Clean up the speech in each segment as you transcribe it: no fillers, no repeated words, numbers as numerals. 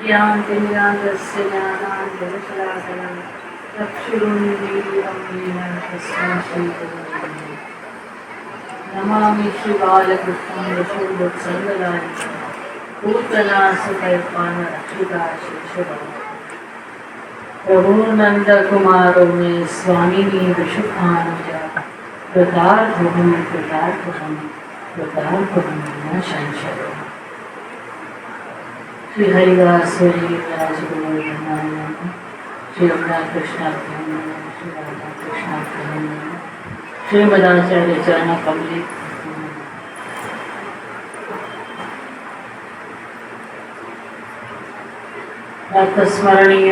ज्ञानतिमिरान्धस्य ज्ञानाञ्जनशलाकया चक्षुरुन्मीलितं येन तस्मै श्रीगुरवे नमामि श्रीबालकृष्णं यशोदत्सङ्गदायकं पूतनासकल्पानरक्षिताशेषदा प्रभुनन्दकुमारो मे स्वामिनी विशुद्धानुजा कृतार्थं न संशयो। श्री हरिदास राजगोवर्धन श्री रमणा कृष्णार्थम श्री राधा कृष्णार्थम श्रीमदाचार्य चरण कमले स्मरणीय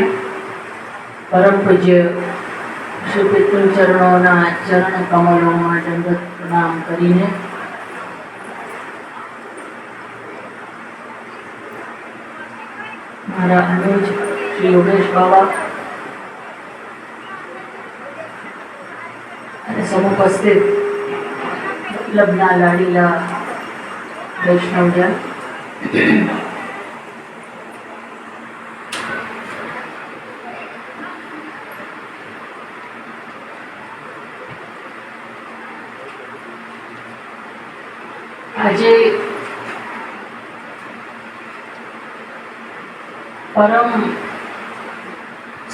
परम पूज्य श्री पितृचरणों चरण कमलों में दंडवत प्रणाम करीने मारा अनुज श्री योगेश बाबा समुपस्थित लबना लाडीला वैष्णवजन આજે પરમ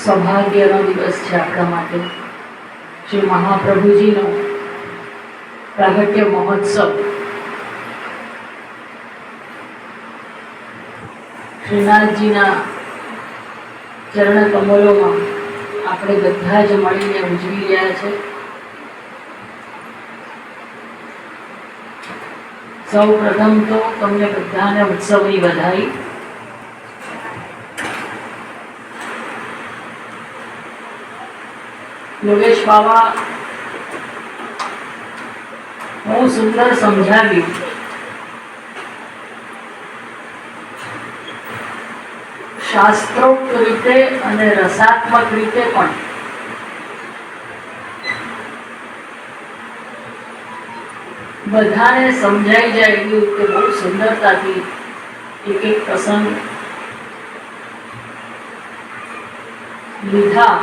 સૌભાગ્યનો દિવસ છે આપણા માટે। શ્રી મહાપ્રભુજીનો પ્રાગટ્ય મહોત્સવ શ્રીનાથજીના ચરણ કમલોમાં આપણે બધા જ મળીને ઉજવી રહ્યા છે। સૌ પ્રથમ તો તમને બધાને ઉત્સવની વધાઈ। યોગેશ બાબા બહુ સુંદર સમજાવ્યું। શાસ્ત્રોક્ત રીતે અને રસાત્મક રીતે પણ બધાને સમજાઈ જાય એવું કે બહુ સુંદરતાથી એક એક પ્રસંગ લીધા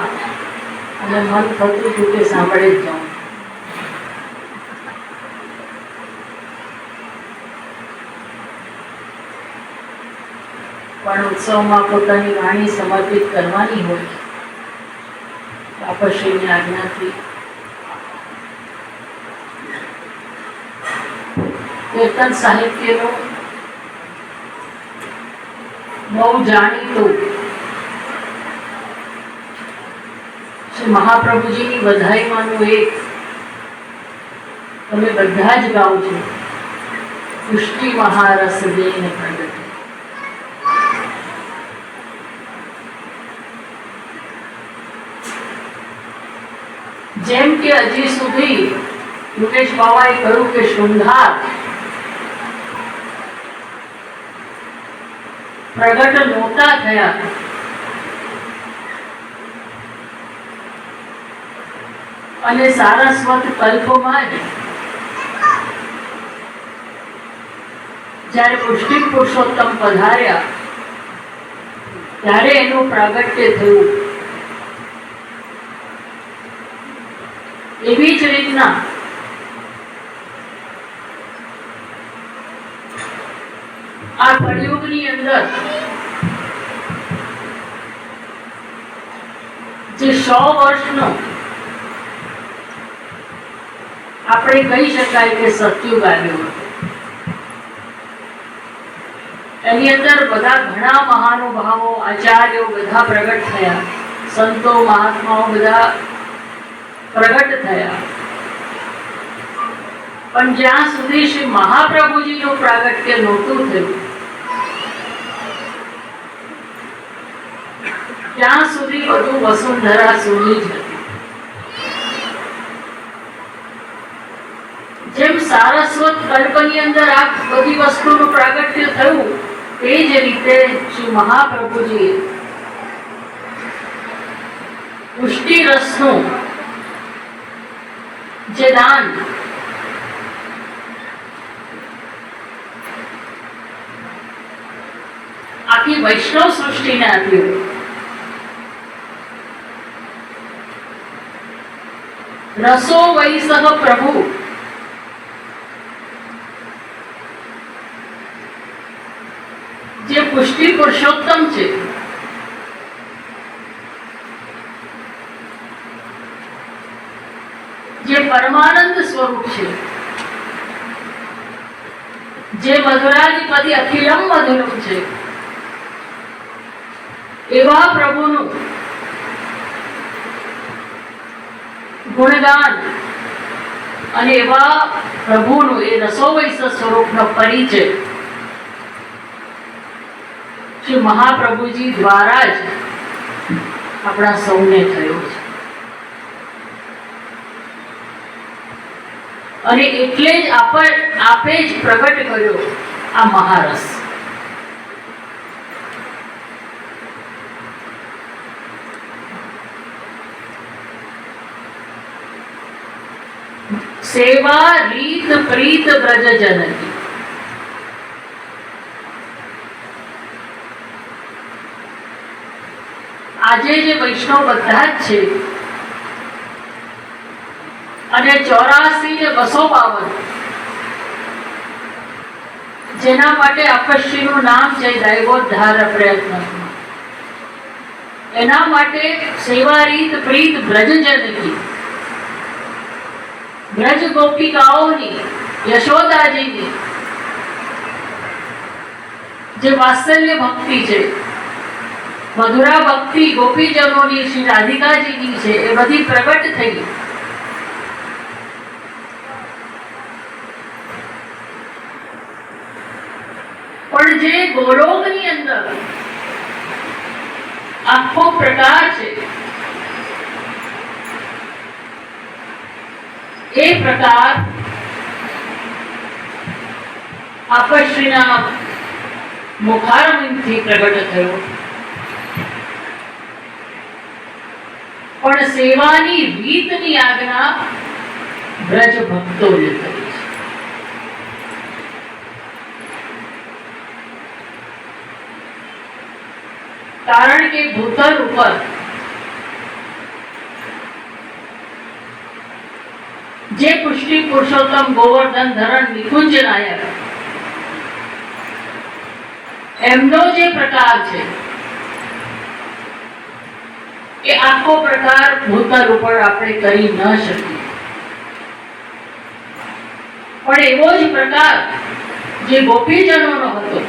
અને મન થતું હતું કે સાંભળે જ જાઉં। પણ ઉત્સવમાં પોતાની વાણી સમર્પિત કરવાની હોય આપશ્રીની આજ્ઞાથી કીર્તન સાહિત્યનું બહુ જાણીતું શ્રી મહાપ્રભુજીની વધાઈમાંનું એક તમે બધા જ ગાઓ છો, પુષ્ટિ મહારસ દેન પ્રગટ। જેમ કે હજી સુધી યોગેશ બાબાએ કહ્યું કે શૃંગાર પ્રગટ નહોતા થયા, અને સારસ્વત કલ્પમાં જ જ્યારે પુષ્ટિ પુરુષોત્તમ પધાર્યા ત્યારે એનું પ્રાગટ્ય થયું। એવી જ રીતના આ કળિયુગની અંદર જે 100 વર્ષનો આપણે કહી શકાય કે સતયુગ આવ્યો હતો, એની અંદર બધા ઘણા મહાનુભાવો આચાર્યો બધા પ્રગટ થયા, સંતો મહાત્માઓ બધા પ્રગટ થયા। પણ જ્યાં સુધી શ્રી મહાપ્રભુજીનું પ્રાગટ્ય નહોતું થયું ત્યાં સુધી બધું વસુંધરા સૂની જ હતી। જેમ સારસ્વત કલ્પની અંદર આ બધી વસ્તુનું પ્રાગટ્ય થયું તે જ રીતે શ્રી મહાપ્રભુજીએ પુષ્ટિ રસનું જે દાન આખી વૈષ્ણવ સૃષ્ટિને આપ્યું. રસો વૈસહ પ્રભુ, જે પુષ્ટિ પુરુષોત્તમ છે, જે પરમાનંદ સ્વરૂપ છે, જે મધુરાધિપતિ અખિલમ મધુરમ છે, એવા પ્રભુનું ગુણગાન અને એવા પ્રભુનું એ રસોવૈસ સ્વરૂપનો પરિચય શ્રી મહાપ્રભુજી દ્વારા જ આપણા સૌને થયો છે. અને એટલે જ આપે જ પ્રગટ કર્યો આ મહારસ. સેવા રીત પ્રીત બ્રજ જનકી. આજે જે વૈષ્ણવ બધા જ છે અને 84 ને 252 જેના માટે આપશ્રીનું નામ છે દૈવોદ્ધાર પ્રયત્ન, એના માટે સેવા રીત પ્રીત બ્રજ જનકી, બ્રજ ગોપિકાઓની, યશોદાજીની જે વાત્સલ્ય ભક્તિ છે, મધુરા ભક્તિ ગોપીજનોની, શ્રી રાધિકાજીની છે, એ બધી પ્રગટ થઈ. પણ જે ગોલોકની અંદર આખો પ્રકાર છે, એ પ્રકાર આપશ્રીના મુખારવિંદથી પ્રગટ થયો. પણ સેવાની રીતની આજ્ઞા બ્રજ ભક્તોએ કરી છે. કારણ કે ભૂતલ ઉપર જે પુષ્ટિ પુરુષોત્તમ ગોવર્ધન ધરણ નિકુંજ નાયક એમનો જે પ્રકાર છે એ આખો પ્રકાર ભૂતલ ઉપર આપણે કરી ન શકીએ. પણ એવો જ પ્રકાર જે ગોપીજનોનો હતો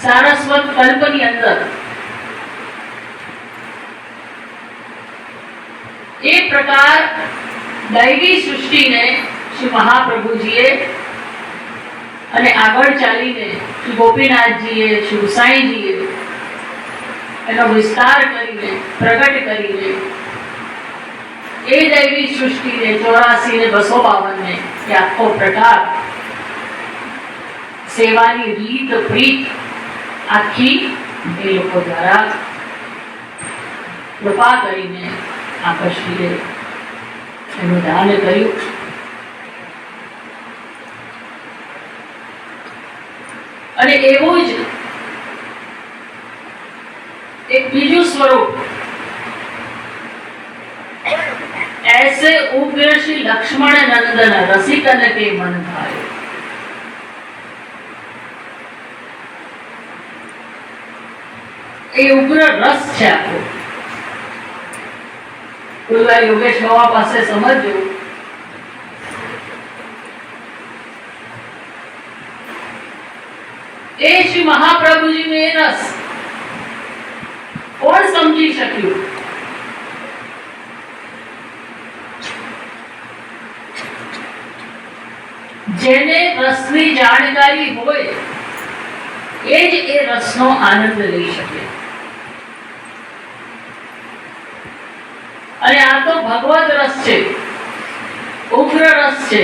સારસ્વત કલ્પની અંદર, એ પ્રકાર દૈવી સૃષ્ટિને શ્રી મહાપ્રભુજીએ અને આગળ ચાલીને શ્રી ગોપીનાથજીએ, શ્રી ગુસાઈજીએ એનો વિસ્તાર કરીને પ્રગટ કરીને એ દૈવી સૃષ્ટિને 84 ને 252 ને એ આખો પ્રકાર સેવાની રીત પ્રીત આખી એ લોકો દ્વારા કૃપા કરીને આપશ્રીએ એનું દાન કર્યું. અને એવું જ એક બીજું સ્વરૂપ ऐसे उग्र श्री लक्ष्मण नंदन रसिकन के मन भाए. એ ઉગ્ર રસ છે આખો. કોઈ વાર યોગેશ બાબા પાસે સમજજો, એ શ્રી મહાપ્રભુજીનો એ રસ કોણ સમજી શક્યું? જેને રસની જાણકારી હોય એ જ એ રસનો આનંદ લઈ શકે. અને આ તો ભગવદ રસ છે, ઉગ્ર રસ છે,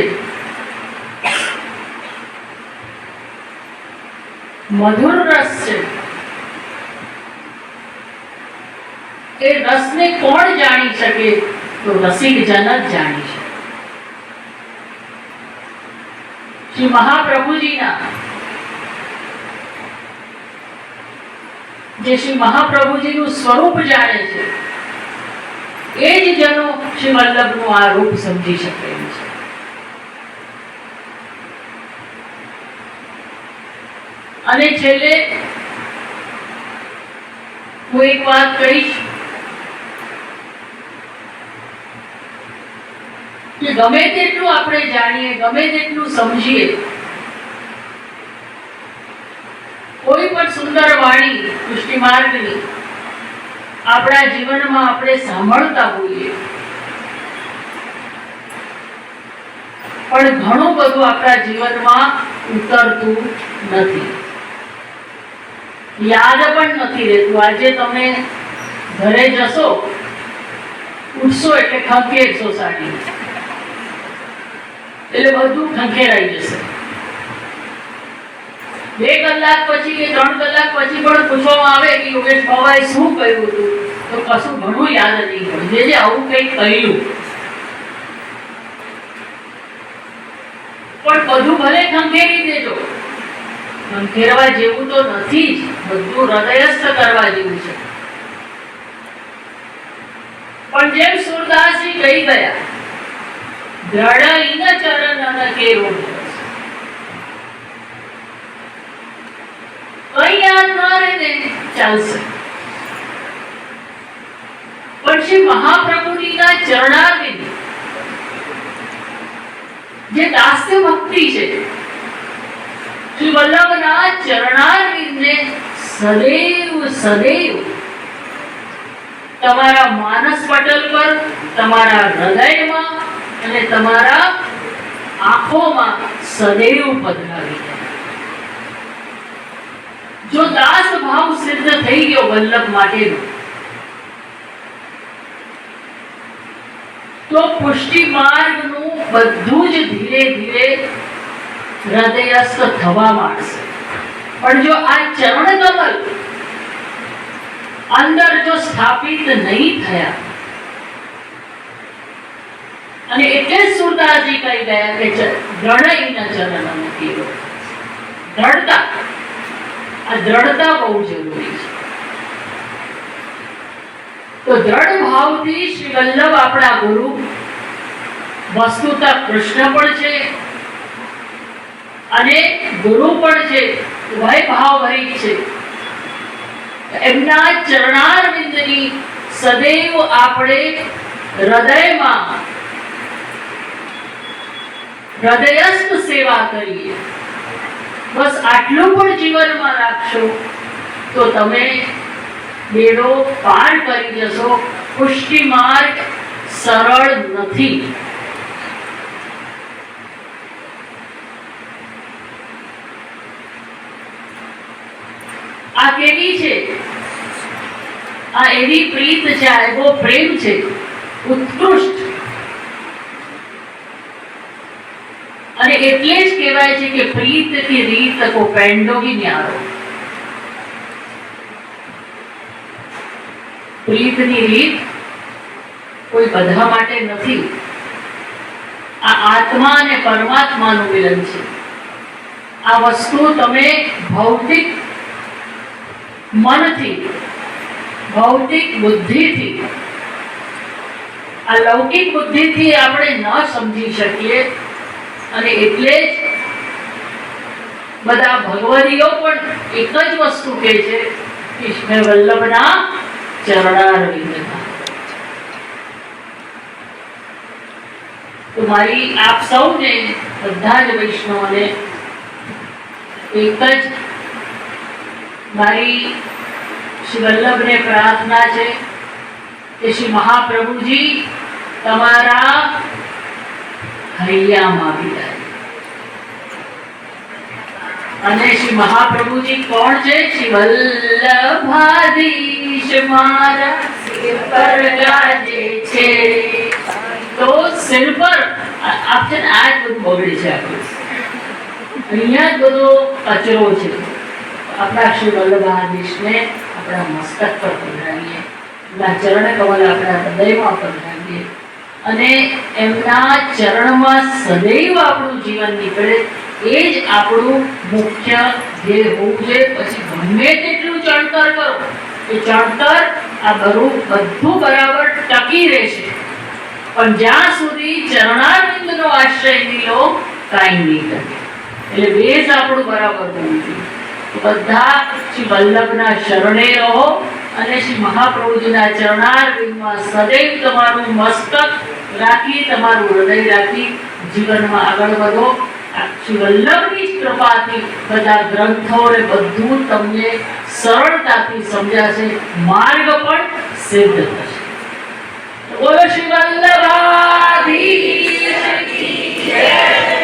મધુર રસ છે. એ રસને કોણ જાણી શકે? તો રસિક જન જ જાણી શકે. શ્રી મહાપ્રભુજીના જે શ્રી મહાપ્રભુજીનું સ્વરૂપ જાણે છે એ જ જનો શ્રી વલ્લભનું આ રૂપ સમજી શકે એમ છે. અને છેલ્લે હું એક વાત કહીશ કે ગમે તેટલું આપણે જાણીએ, ગમે તેટલું સમજીએ, કોઈ પણ સુંદર વાણી પુષ્ટિ માર્ગની આપણા જીવનમાં આપણે સાંભળતા હોઈએ, પણ ઘણું બધું આપણા જીવનમાં ઉતરતું નથી, યાદ પણ નથી રહેતું. આજે તમે ઘરે જશો, ઉઠશો એટલે ખંખેર સોસાયટી, એટલે બધું ખંખેરાઈ જશે. 2 કલાક પછી કે 3 કલાક પછી પણ પૂછવામાં આવે કે યોગેશ બાબાએ શું કહ્યું હતું, તો કશું ઘણું યાદ નહીં હોય જે આવું કંઈક કહ્યું. પણ બધું ભલે ખંખેરી દેજો, ખંખેરવા જેવું તો નથી જ, બધું હૃદયસ્થ કરવા જેવું છે. પણ જેમ સુરદાસજી કહી ગયા, દ્રઢ ઇન ચરણ કેરો, કઈ યાદ ન રહે ને ચાલશે, પણ શ્રી મહાપ્રભુની ના ચરણારવિંદ જે દાસ્ય ભક્તિ છે, શ્રી વલ્લભના ચરણારવિંદને સદૈવ સદૈવ તમારા માનસ પટલ પર, તમારા હૃદયમાં અને તમારા આંખોમાં સદૈવ પધરાવી. જો દાસ ભાવ સિદ્ધ થઈ ગયો વલ્લભ માટેનો, તો પુષ્ટિ માર્ગનું બધું જ ધીરે ધીરે હૃદયસ્થ થવા માંડશે. પણ જો આ ચરણ કમલ અંદર જો સ્થાપિત નહીં થયા, અને એટલે સુરદાસજી કહી ગયા કે દ્રઢ ચરણ કેરો, દ્રઢતા, આ દ્રઢતા બહુ જરૂરી છે. તો દ્રઢ ભાવથી શ્રી વલ્લભ આપણા ગુરુ, વસ્તુતઃ કૃષ્ણ પણ છે અને ગુરુ પણ છે, વય ભાવભરી છે. એમના ચરણારવિંદની સદૈવ આપણે હૃદયમાં હૃદયસ્થ સેવા કરીએ. બસ આટલું પણ જીવનમાં રાખશો તો તમે બેડો પાર કરી જશો. પુષ્ટિ માર્ગ સરળ નથી. આ કેવી છે? આ એવી પ્રીત છે, આ એવો પ્રેમ છે ઉત્કૃષ્ટ. અને એટલે જ કહેવાય છે કે પ્રીત કી રીત કો પેંડો કી ન્યારો. પ્રીતની રીત કોઈ બધા માટે નથી. આ આત્મા અને પરમાત્માનું મિલન છે. આ વસ્તુ તમે ભૌતિક મનથી, ભૌતિક બુદ્ધિથી, આ લૌકિક બુદ્ધિથી આપણે ન સમજી શકીએ. અને એટલે જ બધા ભગવદીઓ પણ એક જ વસ્તુ કહે છે, કૃષ્ણ વલ્લભના ચરણારવિંદમાં. તો મારી આપ સૌને, બધા જ વૈષ્ણવોને એક જ મારી શ્રી વલ્લભને પ્રાર્થના છે કે શ્રી મહાપ્રભુજી તમારા હૈયામાં આવી જાય. અને શ્રી મહાપ્રભુજી કોણ છે? શ્રી વલ્લભાધીશ મારા સિર પર ગાજે છે. તો સિર પર આપ છે ને, આ જ બધું બગડે છે આપણું. અહીંયા જ બધો કચરો છે. આપણા શ્રી વલ્લભાધીશને આપણા મસ્તક પર પધરાવીએ, એમના ચરણ કમલ આપણા હૃદયમાં પધરાવીએ અને એમના ચરણમાં સદૈવ આપણું જીવન નીકળે. એ જ આપણું મુખ્ય ધ્યેય હોવું જોઈએ. પછી ગમે તેટલું ચણતર કરો, એ ચણતર આ બધું બરાબર ટકી રહેશે, પણ જ્યાં સુધી ચરણારવિંદનો આશ્રય નહીં લો, કાંઈ નહીં કરે. એટલે બેઝ આપણું બરાબર હોવું જોઈએ. બધા શ્રી વલ્લભના શરણે રહો અને શ્રી મહાપ્રભુજીના ચરણારવિંદમાં સદૈવ તમારું મસ્તક રાખી, તમારું હૃદય રાખી જીવનમાં આગળ વધો. શ્રી વલ્લભની જ કૃપાથી બધા ગ્રંથો ને બધું તમને સરળતાથી સમજાશે, માર્ગ પણ સિદ્ધ થશે. બોલો શ્રી વલ્લભાધીશ કી જય.